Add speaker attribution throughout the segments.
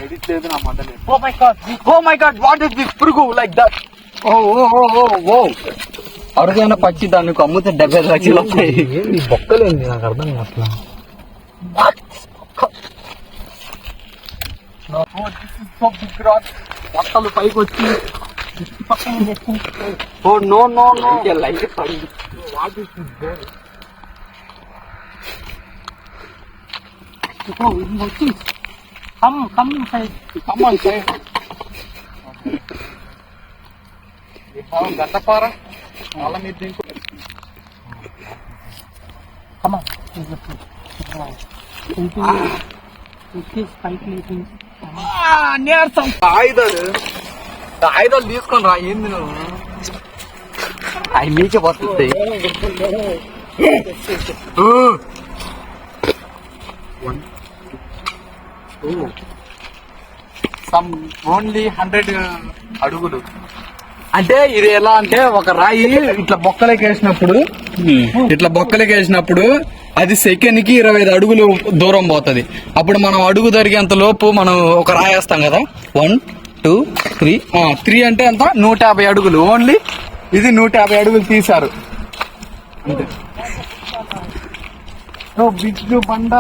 Speaker 1: Edit లేదు నా మాట. Oh my god what is this పురుగు లైక్ దట్. ఓ అరుదైన పచ్చి దాన్ని అమ్ముతే 70 లక్షలు వస్తాయి.
Speaker 2: బొక్కలేంది నాకు అర్థం అట్లా.
Speaker 1: బట్టలు పైకి వచ్చి oh no no no light పడింది. What is this bird? Come inside. Come inside. గంటపార వాళ్ళ మీద దీంట్లో.
Speaker 2: Come on.
Speaker 1: ఆయుధాలు తీసుకొని రా. ఏంది నువ్వు అవి మీకే వస్తాయి. సమ్ ఓన్లీ 100 అడుగులు. అంటే ఇది ఎలా అంటే ఒక రాయి ఇట్లా బొక్కలకి వేసినప్పుడు అది సెకండ్ కి 25 అడుగులు దూరం పోతుంది. అప్పుడు మనం అడుగు దొరికేంత లోపు మనం ఒక రాయి వేస్తాం కదా. 1 2 3 అంటే ఎంత 150 అడుగులు. ఓన్లీ ఇది 150 అడుగులు తీశారు అంతే. బిజ్జు బండ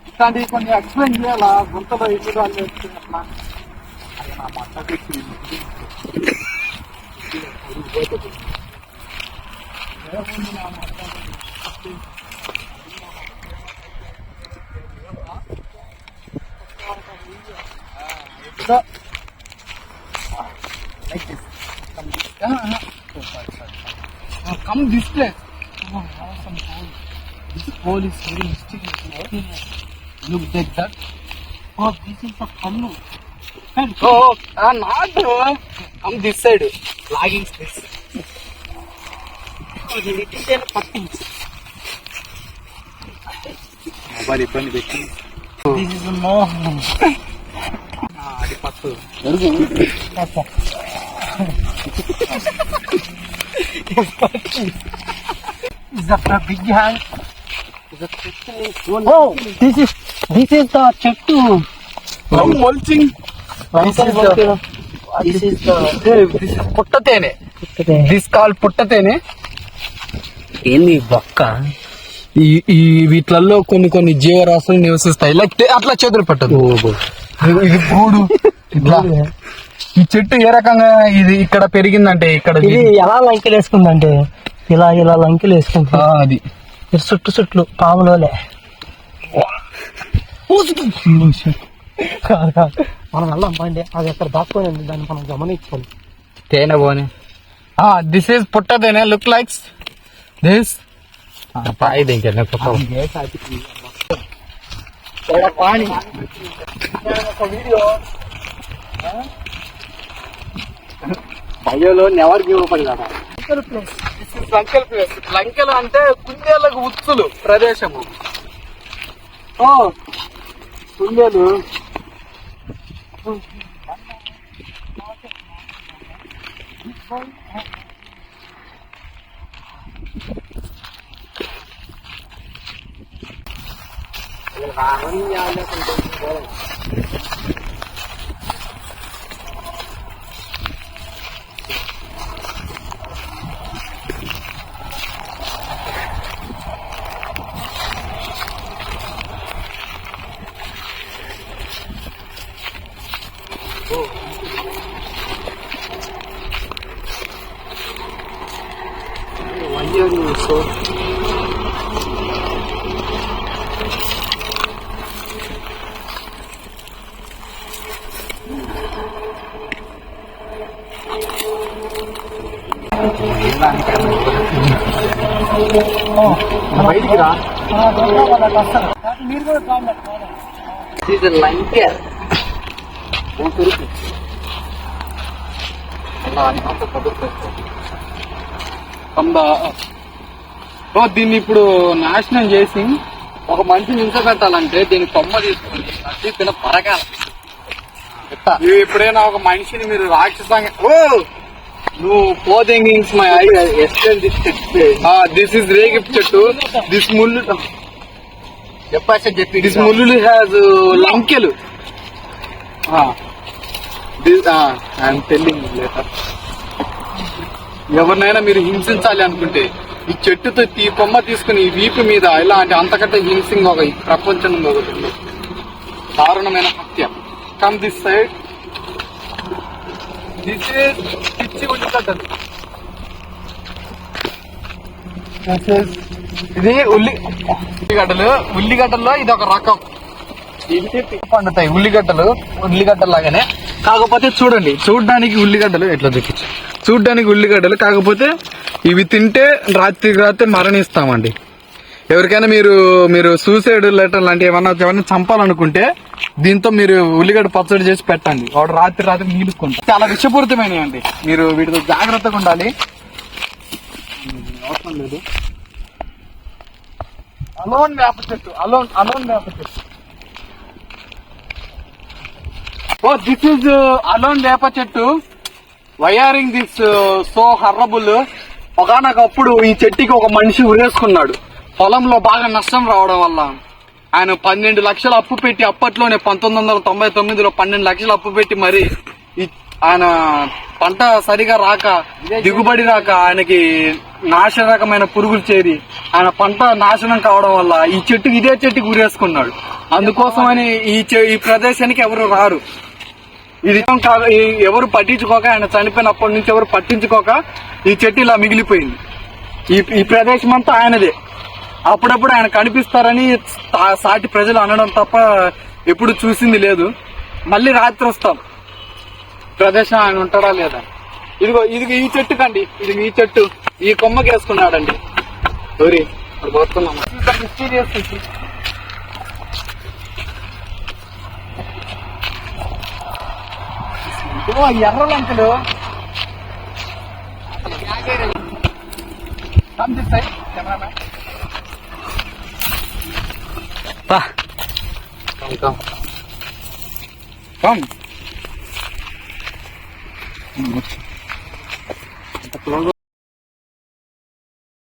Speaker 1: ఇట్లాంటివి కొన్ని ఎక్స్ప్లెయిన్ చేయాలా. గుంతలో ఇటు అట్లా అది నా మట్టకి like this. Come this place. Oh, awesome hole. This hole is very mysterious. Look like that. Oh, this is the canoe. Oh, not. Come this side. Lagging this. Oh, the little putty. Nobody bunny baking. This is no. అది పట్టు. Is that a big hand?
Speaker 2: Oh, this is the చెట్టు.
Speaker 1: Mulching.
Speaker 2: This is
Speaker 1: పుట్టతేనే. This called పుట్టతేనే.
Speaker 2: ఏంది బొక్క?
Speaker 1: ఈ వీటిలలో కొన్ని జీవరాశులు నివసిస్తాయి. Like అట్లా చేతులు పట్టదు. ఇది గూడు. ఈ చెట్టు ఏ రకంగా ఇది ఇక్కడ పెరిగిందంటే ఇక్కడ
Speaker 2: ఇది ఎలా లంకెలు వేసుకుందంటే ఇలా లంకెలు వేసుకుంటా.
Speaker 1: అది
Speaker 2: చుట్లు పాములోలే. మనం వెళ్ళాం పండి. అది ఎక్కడ దాక్కోనండి, దాన్ని మనం గమనించాలి.
Speaker 1: తేనె పోనే. దిస్ ఈస్ పుట్టతేనే. లుక్ లైక్స్ దిస్ పాయిది ఇంకెన్న బయోలో నెవర్ గివ్ అప్ కదా. లంకెల్ ప్లేస్. లంకెలు అంటే కుందేళ్లకు ఉచ్చులు ప్రదేశము. కుందేలు బయటికి రా.
Speaker 2: మీరు కూడా
Speaker 1: లంకెల్ దీన్ని ఇప్పుడు నాశనం చేసి ఒక మనిషిని నించబెట్టాలంటే దీన్ని కొమ్మ తీసుకుని అది తిన పరకాలి. ఎప్పుడైనా ఒక మనిషిని మీరు రాక్షసంగా నువ్వు పోథింగ్స్ my I extend this is రేగిప్ చెట్టు. దిస్ ముళ్ళు చెప్పి దిస్ ముళ్ళు హ్యాజ్ లంకెలు. I'm telling later. ఎవరినైనా మీరు హింసించాలి అనుకుంటే ఈ చెట్టుతో ఈ కొమ్మ తీసుకుని ఈ వీపు మీద ఇలాంటి అంతకంటే హింసింగ్ ఒక ఈ ప్రపంచంలో ఒకటి ఉంది. దారుణమైన హత్య. Come this side. This is పిచ్చి ఉల్లిగడ్డలు. ఇది ఉల్లిగడ్డల్లో ఇది ఒక రకం. పండుతాయి ఉల్లిగడ్డలు లాగానే, కాకపోతే చూడండి చూడ్డానికి ఉల్లిగడ్డలు ఎట్లా చూపించు. చూడ్డానికి ఉల్లిగడ్డలు కాకపోతే ఇవి తింటే రాత్రి మరణిస్తామండి. ఎవరికైనా మీరు సూసైడ్ లెటర్ లాంటి ఏమన్నా చంపాలనుకుంటే దీంతో మీరు ఉల్లిగడ్డ పచ్చడి చేసి పెట్టండి. వాడు రాత్రి మిగులుకుంటారు. చాలా విషపూరితమైనవి అండి. మీరు వీటితో జాగ్రత్తగా ఉండాలి. అవసరం లేదు. అలోన్ వేప చెట్టు. ఓ దిస్ ఇస్ అలోన్ వేప చెట్టు. వైఆరింగ్ దిస్ సో హర్రబుల్. ఒకనొకప్పుడు ఈ చెట్టుకి ఒక మనిషి ఉరేసుకున్నాడు. పొలంలో బాగా నష్టం రావడం వల్ల ఆయన 12 లక్షలు అప్పు పెట్టి, అప్పట్లోనే 1999లో 12 లక్షలు అప్పు పెట్టి మరి ఆయన పంట సరిగా రాక, దిగుబడి రాక, ఆయనకి నాశనకమైన పురుగులు చేరి ఆయన పంట నాశనం కావడం వల్ల ఇదే చెట్టుకి ఉరేసుకున్నాడు. అందుకోసమని ఈ ప్రదేశానికి ఎవరు రారు. ఇది ఎవరు పట్టించుకోక, ఆయన చనిపోయినప్పటి నుంచి ఎవరు పట్టించుకోక ఈ చెట్టు ఇలా మిగిలిపోయింది. ఈ ప్రదేశం అంతా ఆయనదే. అప్పుడప్పుడు ఆయన కనిపిస్తారని సాటి ప్రజలు అనడం తప్ప ఎప్పుడు చూసింది లేదు. మళ్ళీ రాత్రి వస్తాం, ప్రదేశం ఆయన ఉంటాడా లేదా. ఇదిగో ఈ చెట్టు కండి, ఇది ఈ చెట్టు ఈ కొమ్మకి వేసుకున్నాడండి. ఎవరి పోతున్నాము మిస్టీరియస్. ఎర్రలంకలు కమ్